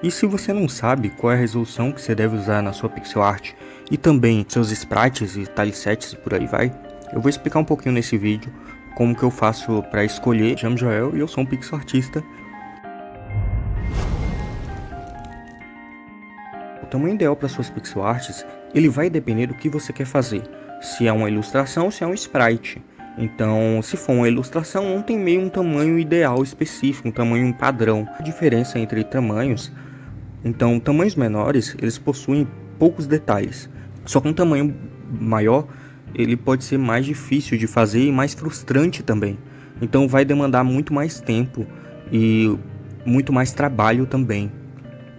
E se você não sabe qual é a resolução que você deve usar na sua pixel art e também seus sprites e tilesets e por aí vai, eu vou explicar um pouquinho nesse vídeo como que eu faço para escolher. Chamo Joel e eu sou um pixel artista. O tamanho ideal para suas pixel arts, ele vai depender do que você quer fazer. Se é uma ilustração ou se é um sprite. Então, se for uma ilustração, não tem meio um tamanho ideal específico, um tamanho padrão. A diferença entre tamanhos, então tamanhos menores, eles possuem poucos detalhes. Só que um tamanho maior, ele pode ser mais difícil de fazer e mais frustrante também. Então vai demandar muito mais tempo e muito mais trabalho também.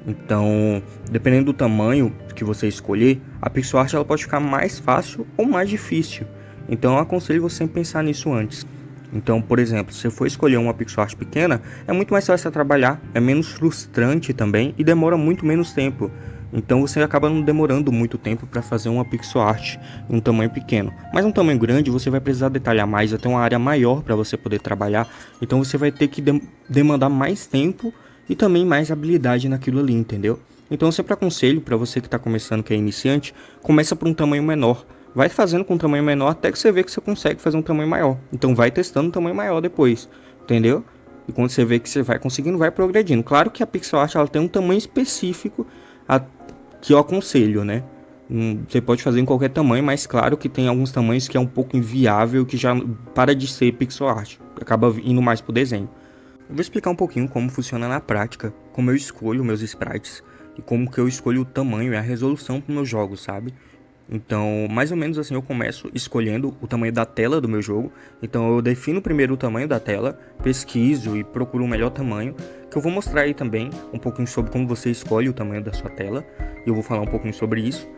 Então, dependendo do tamanho que você escolher, a pixel art ela pode ficar mais fácil ou mais difícil. Então eu aconselho você sempre pensar nisso antes. Então, por exemplo, se você for escolher uma pixel art pequena, é muito mais fácil de trabalhar, é menos frustrante também e demora muito menos tempo. Então você acaba não demorando muito tempo para fazer uma pixel art em um tamanho pequeno. Mas um tamanho grande você vai precisar detalhar mais, vai ter uma área maior para você poder trabalhar. Então você vai ter que demandar mais tempo e também mais habilidade naquilo ali, entendeu? Então eu sempre aconselho para você que está começando, que é iniciante, começa por um tamanho menor. Vai fazendo com um tamanho menor até que você vê que você consegue fazer um tamanho maior. Então vai testando um tamanho maior depois, entendeu? E quando você vê que você vai conseguindo, vai progredindo. Claro que a pixel art ela tem um tamanho específico que eu aconselho, né? Você pode fazer em qualquer tamanho, mas claro que tem alguns tamanhos que é um pouco inviável, que já para de ser pixel art, acaba indo mais pro desenho. Eu vou explicar um pouquinho como funciona na prática, como eu escolho meus sprites e como que eu escolho o tamanho e a resolução para meus jogos, sabe? Então, mais ou menos assim eu começo escolhendo o tamanho da tela do meu jogo. Então eu defino primeiro o tamanho da tela, pesquiso e procuro o melhor tamanho, que eu vou mostrar aí também um pouquinho sobre como você escolhe o tamanho da sua tela, e eu vou falar um pouquinho sobre isso.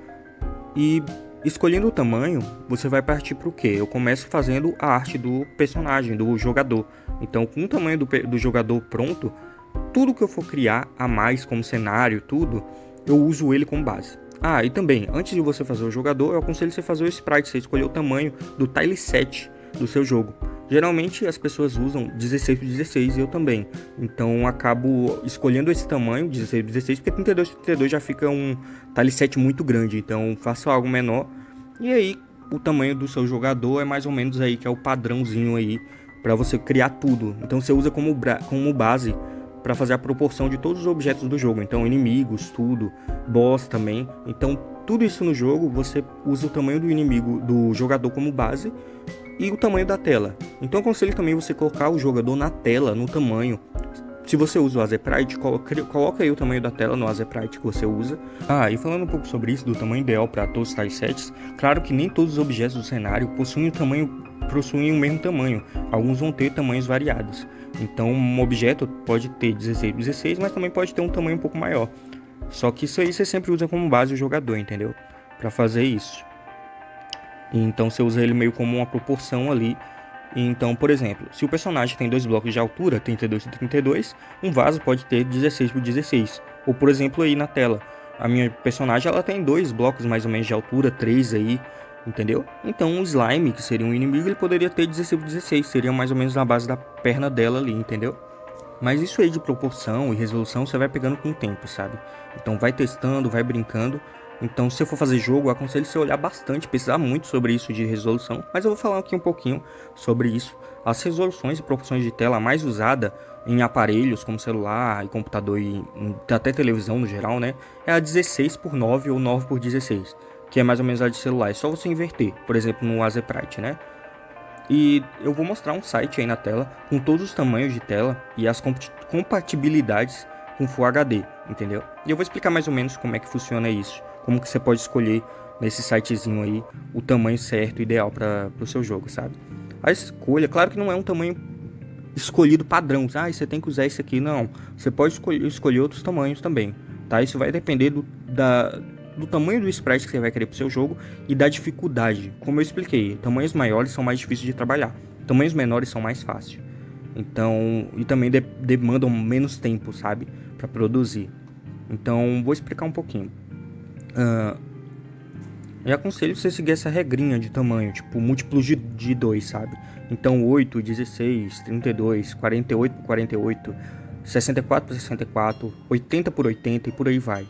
E escolhendo o tamanho, você vai partir para o quê? Eu começo fazendo a arte do personagem, do jogador. Então, com o tamanho do jogador pronto, tudo que eu for criar a mais como cenário, tudo, eu uso ele como base. Ah, e também, antes de você fazer o jogador, eu aconselho você fazer o sprite, você escolher o tamanho do tileset do seu jogo. Geralmente as pessoas usam 16 por 16 e eu também. Então acabo escolhendo esse tamanho, 16 por 16, porque 32 por 32 já fica um tileset muito grande. Então faço algo menor. E aí o tamanho do seu jogador é mais ou menos aí, que é o padrãozinho aí para você criar tudo. Então você usa como base para fazer a proporção de todos os objetos do jogo. Então inimigos, tudo, boss também. Então tudo isso no jogo você usa o tamanho do inimigo, do jogador como base e o tamanho da tela. Então eu aconselho também você colocar o jogador na tela, no tamanho. Se você usa o Azeprite, coloca aí o tamanho da tela no Azeprite que você usa. Ah, e falando um pouco sobre isso, do tamanho ideal para todos os tilesets, claro que nem todos os objetos do cenário possuem o mesmo tamanho. Alguns vão ter tamanhos variados. Então um objeto pode ter 16 por 16, mas também pode ter um tamanho um pouco maior. Só que isso aí você sempre usa como base o jogador, entendeu? Para fazer isso. Então você usa ele meio como uma proporção ali. Então, por exemplo, se o personagem tem dois blocos de altura, 32 por 32, um vaso pode ter 16 por 16. Ou, por exemplo, aí na tela, a minha personagem ela tem dois blocos mais ou menos de altura, 3 aí, entendeu? Então um slime, que seria um inimigo, ele poderia ter 16 por 16, seria mais ou menos na base da perna dela ali, entendeu? Mas isso aí de proporção e resolução você vai pegando com o tempo, sabe? Então vai testando, vai brincando. Então se você for fazer jogo, eu aconselho você olhar bastante, pesquisar muito sobre isso de resolução. Mas eu vou falar aqui um pouquinho sobre isso. As resoluções e proporções de tela mais usada em aparelhos como celular e computador e até televisão no geral, né? É a 16 por 9 ou 9 por 16, que é mais ou menos a de celular. É só você inverter, por exemplo, no Azeprite, né? E eu vou mostrar um site aí na tela com todos os tamanhos de tela e as compatibilidades com Full HD, entendeu? E eu vou explicar mais ou menos como é que funciona isso, como que você pode escolher nesse sitezinho aí o tamanho certo, ideal para o seu jogo, sabe? A escolha, claro que não é um tamanho escolhido padrão, você tem que usar esse aqui, não. Você pode escolher outros tamanhos também, tá? Isso vai depender do tamanho do sprite que você vai querer pro seu jogo e da dificuldade. Como eu expliquei, tamanhos maiores são mais difíceis de trabalhar, tamanhos menores são mais fáceis. Então, e também demandam menos tempo, sabe, para produzir. Então, vou explicar um pouquinho. Eu aconselho você seguir essa regrinha de tamanho, tipo múltiplos de 2, sabe? Então 8, 16, 32, 48 por 48, 64 por 64, 80 por 80 e por aí vai.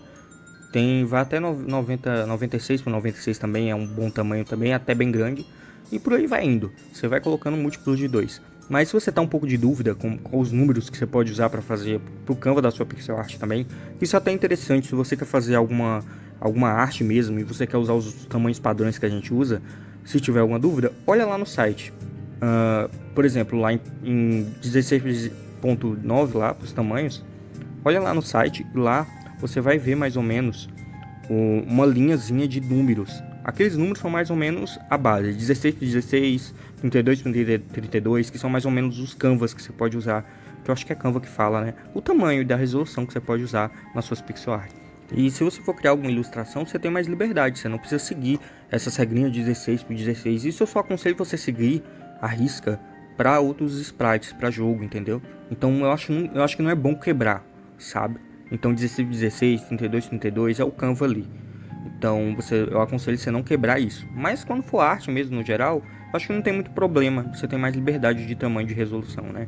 Vai até 96 por 96 também, é um bom tamanho também, até bem grande. E por aí vai indo, você vai colocando múltiplos de 2. Mas se você tá um pouco de dúvida com os números que você pode usar para fazer pro Canva da sua pixel art também, isso é até interessante se você quer fazer alguma arte mesmo e você quer usar os tamanhos padrões que a gente usa. Se tiver alguma dúvida, olha lá no site. Por exemplo, lá em 16.9 lá para os tamanhos, olha lá no site e lá você vai ver mais ou menos uma linhazinha de números. Aqueles números são mais ou menos a base, 16 por 16, 32 por 32, que são mais ou menos os canvas que você pode usar, que eu acho que é Canva que fala, né? O tamanho e da resolução que você pode usar nas suas pixel art. E se você for criar alguma ilustração, você tem mais liberdade, você não precisa seguir essas regrinhas de 16 por 16. Isso eu só aconselho você seguir a risca para outros sprites, para jogo, entendeu? Então eu acho que não é bom quebrar, sabe? Então 16 por 16, 32 por 32 é o Canva ali. Então eu aconselho você não quebrar isso. Mas quando for arte mesmo, no geral, eu acho que não tem muito problema. Você tem mais liberdade de tamanho de resolução, né?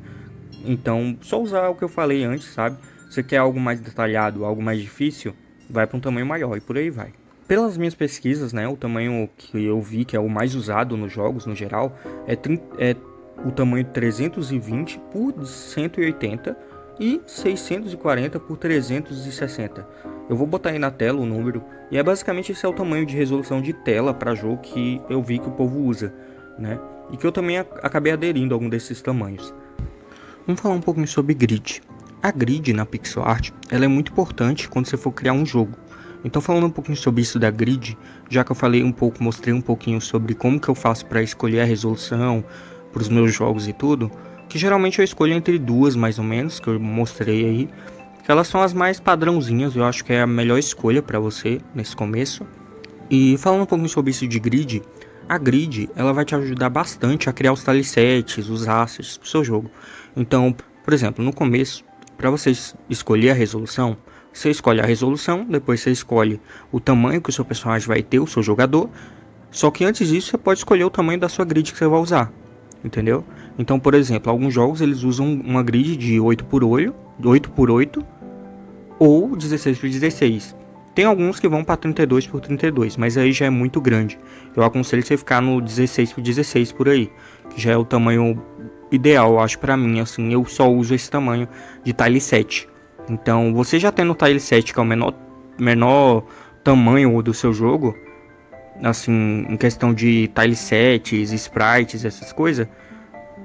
Então, só usar o que eu falei antes, sabe? Você quer algo mais detalhado, algo mais difícil, vai para um tamanho maior e por aí vai. Pelas minhas pesquisas, né, o tamanho que eu vi que é o mais usado nos jogos, no geral, é o tamanho 320 por 180 e 640 por 360. Eu vou botar aí na tela o número, e basicamente esse é o tamanho de resolução de tela para jogo que eu vi que o povo usa, né? E que eu também acabei aderindo a algum desses tamanhos. Vamos falar um pouquinho sobre grid. A grid na pixel art, ela é muito importante quando você for criar um jogo. Então, falando um pouquinho sobre isso da grid, já que eu mostrei um pouquinho sobre como que eu faço para escolher a resolução para os meus jogos e tudo, que geralmente eu escolho entre duas mais ou menos, que eu mostrei aí, que elas são as mais padrãozinhas, eu acho que é a melhor escolha para você nesse começo. E falando um pouquinho sobre isso de grid, a grid ela vai te ajudar bastante a criar os tilesets, os assets pro seu jogo. Então, por exemplo, no começo, para você escolher a resolução, você escolhe a resolução, depois você escolhe o tamanho que o seu personagem vai ter, o seu jogador. Só que antes disso, você pode escolher o tamanho da sua grid que você vai usar, entendeu? Então, por exemplo, alguns jogos eles usam uma grid de 8 por 8 ou 16 por 16. Tem alguns que vão para 32 por 32, mas aí já é muito grande. Eu aconselho você ficar no 16 por 16 por aí, que já é o tamanho ideal, eu acho, para mim. Assim, eu só uso esse tamanho de tileset. Então, você já tendo o tileset, que é o menor tamanho do seu jogo, assim, em questão de tilesets, sprites, essas coisas,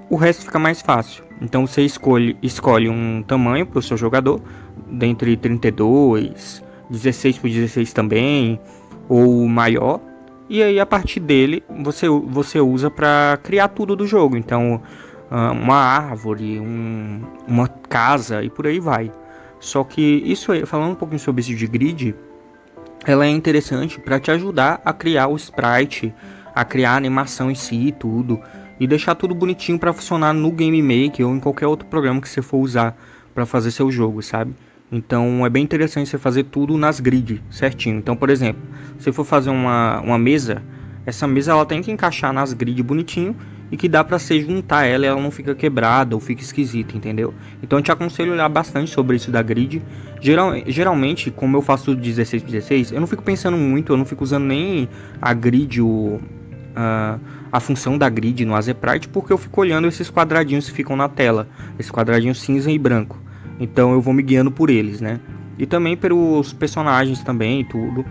o resto fica mais fácil. Então, você escolhe um tamanho para o seu jogador, dentre 32, 16 por 16 também, ou maior. E aí, a partir dele, você usa para criar tudo do jogo. Então, uma árvore, uma casa e por aí vai. Só que isso aí, falando um pouquinho sobre isso de grid, ela é interessante para te ajudar a criar o sprite, a criar a animação em si e tudo, e deixar tudo bonitinho para funcionar no Game Maker ou em qualquer outro programa que você for usar para fazer seu jogo, sabe? Então é bem interessante você fazer tudo nas grid certinho. Então, por exemplo, se for fazer uma mesa, essa mesa ela tem que encaixar nas grid bonitinho e que dá para você juntar ela e ela não fica quebrada ou fica esquisita, entendeu? Então eu te aconselho a olhar bastante sobre isso da grid. Geralmente, como eu faço 16 por 16, eu não fico pensando muito, eu não fico usando nem a grid, a função da grid no Azeprite, porque eu fico olhando esses quadradinhos que ficam na tela, esses quadradinhos cinza e branco. Então eu vou me guiando por eles, né? E também pelos personagens também e tudo,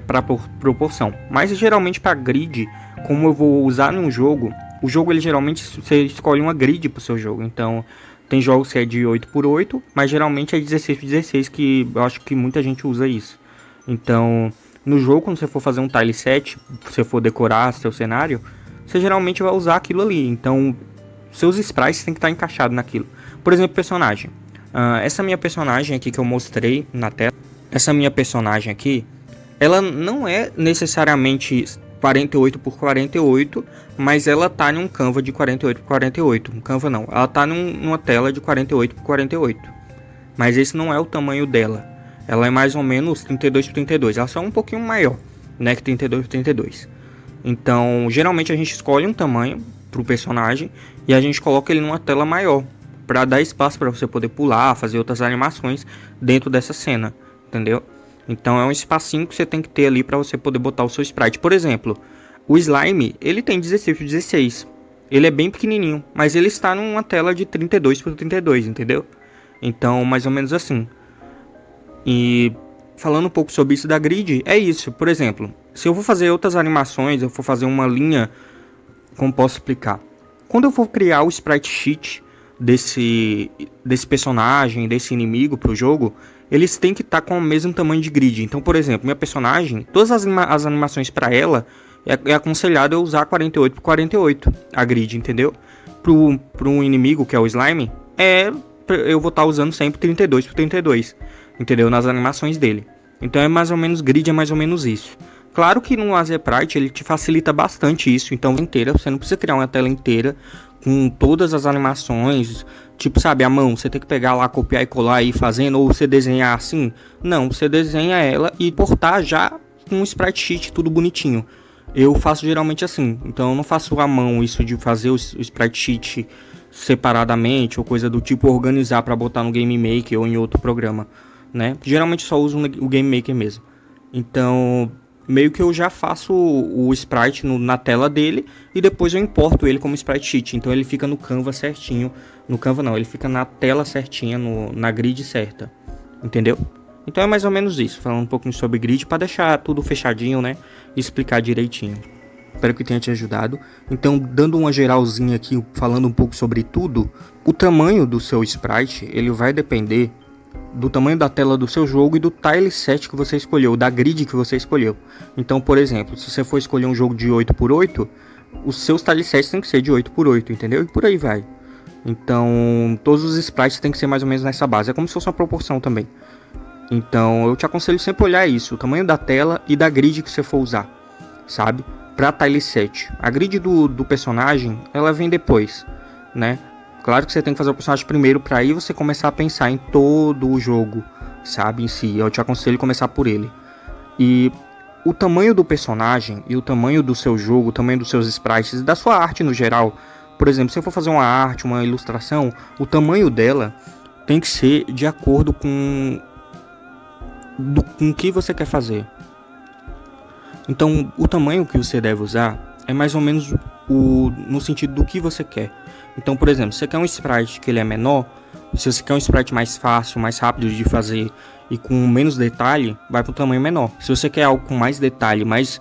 para proporção. Mas geralmente para grid, como eu vou usar em um jogo, o jogo ele geralmente você escolhe uma grid pro seu jogo. Então tem jogos que é de 8 por 8, mas geralmente é 16 por 16, que eu acho que muita gente usa isso. Então no jogo, quando você for fazer um tileset, se você for decorar seu cenário, você geralmente vai usar aquilo ali. Então seus sprites tem que estar encaixados naquilo. Por exemplo, personagem. Essa minha personagem aqui que eu mostrei na tela, essa minha personagem aqui, ela não é necessariamente 48 por 48, mas ela tá em um Canva de 48 por 48. Um Canva não, ela tá numa tela de 48 por 48. Mas esse não é o tamanho dela. Ela é mais ou menos 32 por 32. Ela só é um pouquinho maior, né, que 32 por 32. Então, geralmente a gente escolhe um tamanho pro personagem e a gente coloca ele numa tela maior. para dar espaço para você poder pular, fazer outras animações dentro dessa cena, entendeu? Então é um espacinho que você tem que ter ali para você poder botar o seu sprite. Por exemplo, o slime, ele tem 16 por 16. Ele é bem pequenininho, mas ele está numa tela de 32 por 32, entendeu? Então, mais ou menos assim. E falando um pouco sobre isso da grid, é isso. Por exemplo, se eu vou fazer outras animações, eu for fazer uma linha, como posso explicar? Quando eu for criar o sprite sheet desse personagem, desse inimigo pro jogo, eles têm que estar com o mesmo tamanho de grid. Então, por exemplo, minha personagem, todas as animações para ela, é aconselhado eu usar 48 por 48 a grid, entendeu? Pro um inimigo, que é o slime, eu vou estar usando sempre 32 por 32, entendeu? Nas animações dele. Então é mais ou menos, grid é mais ou menos isso. Claro que no Azeprite ele te facilita bastante isso, então inteira, você não precisa criar uma tela inteira com todas as animações, tipo, sabe, a mão, você tem que pegar lá, copiar e colar e ir fazendo, ou você desenhar assim. Não, você desenha ela e portar já com um sprite sheet tudo bonitinho. Eu faço geralmente assim, então eu não faço à mão isso de fazer o sprite sheet separadamente ou coisa do tipo, organizar para botar no Game Maker ou em outro programa, né? Geralmente só uso o Game Maker mesmo. Então, meio que eu já faço o sprite na tela dele e depois eu importo ele como sprite sheet. Então ele fica no Canva certinho. No Canva não, ele fica na tela certinha, na grid certa. Entendeu? Então é mais ou menos isso, falando um pouquinho sobre grid para deixar tudo fechadinho, né? E explicar direitinho. Espero que tenha te ajudado. Então, dando uma geralzinha aqui, falando um pouco sobre tudo, o tamanho do seu sprite, ele vai depender do tamanho da tela do seu jogo e do tileset que você escolheu, da grid que você escolheu. Então, por exemplo, se você for escolher um jogo de 8x8, os seus tilesets tem que ser de 8x8, entendeu? E por aí vai. Então, todos os sprites tem que ser mais ou menos nessa base. É como se fosse uma proporção também. Então, eu te aconselho sempre olhar isso, o tamanho da tela e da grid que você for usar, sabe? Pra tileset. A grid do personagem, ela vem depois, né? Claro que você tem que fazer o personagem primeiro para aí você começar a pensar em todo o jogo, sabe, em si. Eu te aconselho começar por ele. E o tamanho do personagem e o tamanho do seu jogo, o tamanho dos seus sprites, da sua arte no geral. Por exemplo, se eu for fazer uma arte, uma ilustração, o tamanho dela tem que ser de acordo com o que você quer fazer. Então, o tamanho que você deve usar é mais ou menos no sentido do que você quer. Então, por exemplo, se você quer um sprite que ele é menor, se você quer um sprite mais fácil, mais rápido de fazer e com menos detalhe, vai para o tamanho menor. Se você quer algo com mais detalhe, mais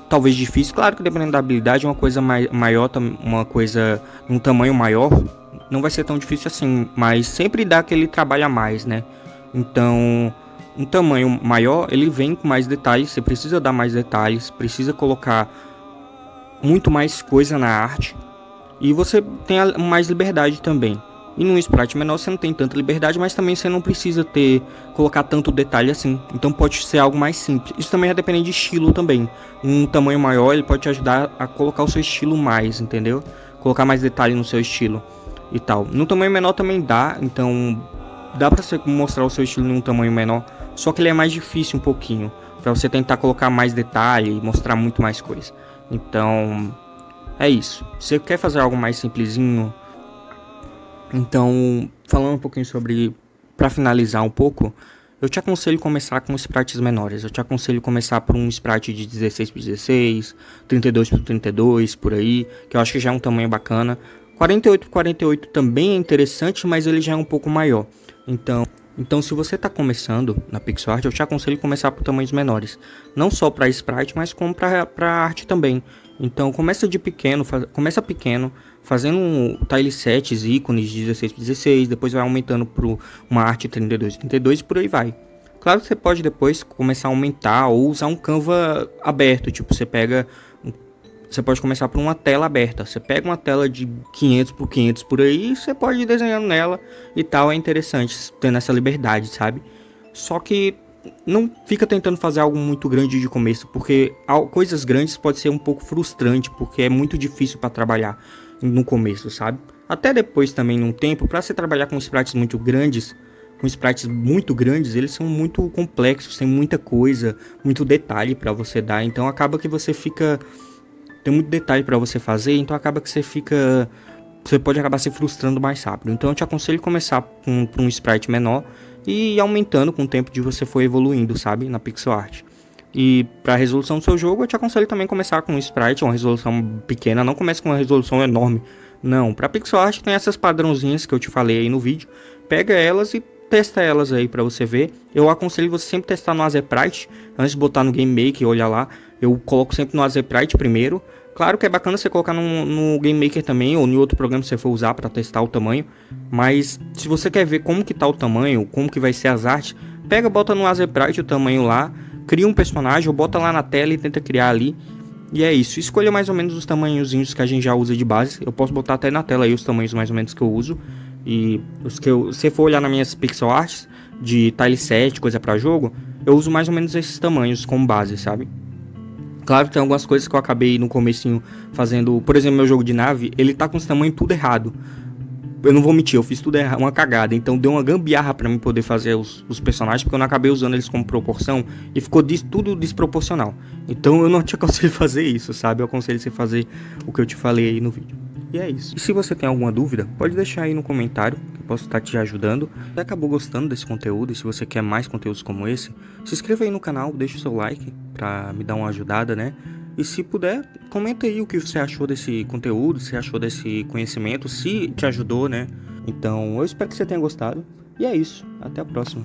talvez difícil, claro que dependendo da habilidade, uma coisa maior, uma coisa um tamanho maior, não vai ser tão difícil assim, mas sempre dá aquele trabalho a mais, né? Então, um tamanho maior, ele vem com mais detalhes, você precisa dar mais detalhes, precisa colocar muito mais coisa na arte e você tem mais liberdade também. E num sprite menor você não tem tanta liberdade, mas também você não precisa colocar tanto detalhe assim. Então pode ser algo mais simples. Isso também vai depender de estilo também. Um tamanho maior ele pode te ajudar a colocar o seu estilo mais, entendeu? Colocar mais detalhe no seu estilo e tal. No tamanho menor também dá, então dá pra você mostrar o seu estilo num tamanho menor. Só que ele é mais difícil um pouquinho, pra você tentar colocar mais detalhe e mostrar muito mais coisa. Então, é isso. Você quer fazer algo mais simplesinho? Então, falando um pouquinho sobre, pra finalizar um pouco, eu te aconselho começar com sprites menores. Eu te aconselho começar por um sprite de 16 por 16, 32 por 32, por aí, que eu acho que já é um tamanho bacana. 48 por 48 também é interessante, mas ele já é um pouco maior. Então, se você está começando na PixArt, eu te aconselho começar por tamanhos menores. Não só para sprite, mas como para arte também. Então, começa pequeno, fazendo tilesets, ícones de 16 por 16, depois vai aumentando para uma arte 32 por 32 e por aí vai. Claro que você pode depois começar a aumentar ou usar um Canva aberto, tipo, você pode começar por uma tela aberta. Você pega uma tela de 500 por 500 por aí e você pode ir desenhando nela e tal. É interessante tendo essa liberdade, sabe? Só que não fica tentando fazer algo muito grande de começo, porque coisas grandes pode ser um pouco frustrante, porque é muito difícil para trabalhar no começo, sabe? Até depois também, num tempo, para você trabalhar com sprites muito grandes, eles são muito complexos, tem muita coisa, muito detalhe para você dar. Então acaba que você fica... Tem muito detalhe para você fazer, então acaba que você fica você pode acabar se frustrando mais rápido. Então eu te aconselho começar com um sprite menor e ir aumentando com o tempo de você for evoluindo, sabe, na pixel art. E para a resolução do seu jogo, eu te aconselho também começar com um sprite, uma resolução pequena, não comece com uma resolução enorme. Não, para pixel art tem essas padrãozinhas que eu te falei aí no vídeo. Pega elas e testa elas aí para você ver. Eu aconselho você sempre testar no Azeprite, antes de botar no Game Maker e olhar lá. Eu coloco sempre no Azeprite primeiro. Claro que é bacana você colocar no Game Maker também, ou em outro programa que você for usar para testar o tamanho. Mas se você quer ver como que tá o tamanho, como que vai ser as artes, pega, bota no Azeprite o tamanho lá, cria um personagem, ou bota lá na tela e tenta criar ali. E é isso, escolha mais ou menos os tamanhozinhos que a gente já usa de base. Eu posso botar até na tela aí os tamanhos mais ou menos que eu uso. E os que se você for olhar nas minhas pixel arts de tileset, coisa para jogo, eu uso mais ou menos esses tamanhos como base, sabe? Claro que tem algumas coisas que eu acabei no comecinho fazendo. Por exemplo, meu jogo de nave, ele tá com esse tamanho tudo errado. Eu não vou mentir, eu fiz tudo errado, uma cagada. Então deu uma gambiarra pra mim poder fazer os personagens, porque eu não acabei usando eles como proporção e ficou tudo desproporcional. Então eu não te aconselho fazer isso, sabe? Eu aconselho você fazer o que eu te falei aí no vídeo. E é isso. E se você tem alguma dúvida, pode deixar aí no comentário, que eu posso estar te ajudando. Se acabou gostando desse conteúdo e se você quer mais conteúdos como esse, se inscreva aí no canal, deixa o seu like pra me dar uma ajudada, né? E se puder, comenta aí o que você achou desse conteúdo, se achou desse conhecimento, se te ajudou, né? Então, eu espero que você tenha gostado. E é isso. Até a próxima.